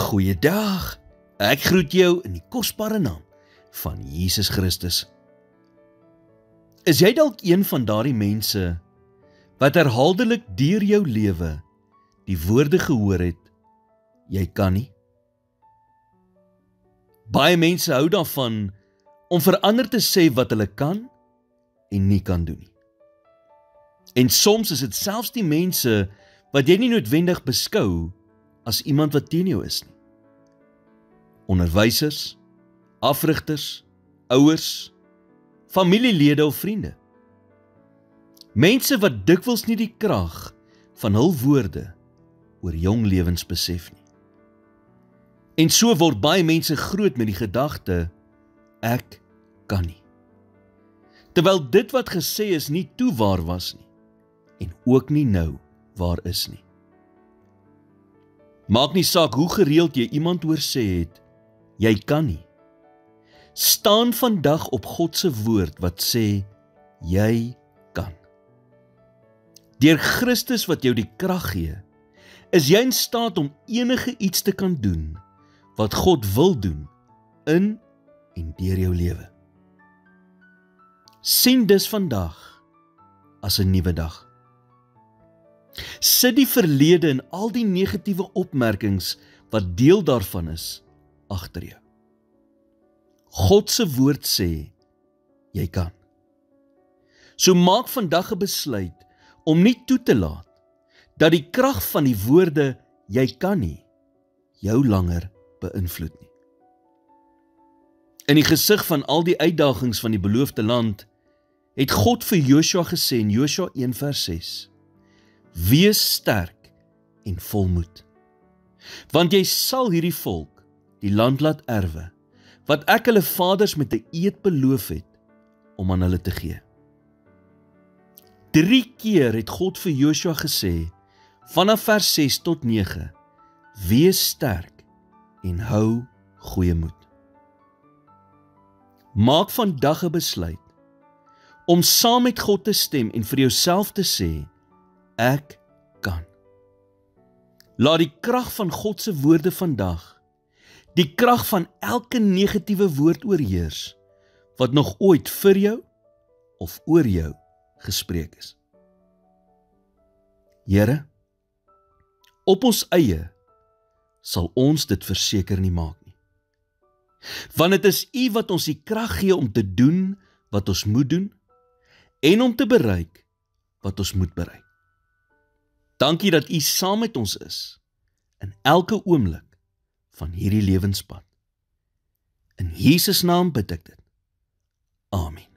Goeiedag, ek groet jou in die kosbare naam van Jesus Christus. Is jy dalk een van daardie mense wat herhaaldelik deur jou lewe die woorde gehoor het, jy kan nie? Baie mense hou daarvan om vir ander te sê wat hulle kan en nie kan doen nie. En soms is dit selfs die mense wat jy nie noodwendig beskou as iemand wat teen jou is nie. Onderwysers, afrigters, ouers, familielede of vriende. Mense wat dikwels nie die krag van hul woorde oor jong lewens besef nie. En so word baie mense groot met die gedagte, ek kan nie. Terwyl dit wat gesê is nie toe waar was nie, en ook nie nou waar is nie. Maak nie saak hoe gereeld jy iemand hoor sê het, jy kan nie. Staan vandag op God se woord wat sê, jy kan. Deur Christus wat jou die krag gee, is jy in staat om enige iets te kan doen, wat God wil doen, in en deur jou lewe. Sien dus vandag as 'n nuwe dag. Sit die verlede en al die negatiewe opmerkings wat deel daarvan is, agter jou. God se woord sê, jy kan. So maak vandag 'n besluit om nie toe te laat dat die krag van die woorde, jy kan nie, jou langer beïnvloed nie. In die gesig van al die uitdagings van die beloofde land, het God vir Josua gesê in Josua 1 vers 6, wees sterk en volmoed, want jy sal hierdie volk die land laat erwe, wat ek hulle vaders met 'n eed beloof het, om aan hulle te gee. 3 keer het God vir Josua gesê, vanaf vers 6 tot 9, wees sterk en hou goeie moed. Maak vandag 'n besluit, om saam met God te stem en vir jouself te sê, ek kan. Laat die krag van God se woorde vandag, die krag van elke negatiewe woord oorheers, wat nog ooit vir jou of oor jou gespreek is. Here, op ons eie sal ons dit verseker nie maak nie. Want dit is U wat ons die krag gee om te doen wat ons moet doen en om te bereik wat ons moet bereik. Dankie dat U saam met ons is in elke oomblik van hierdie lewenspad. In Jesus naam bid ek dit. Amen.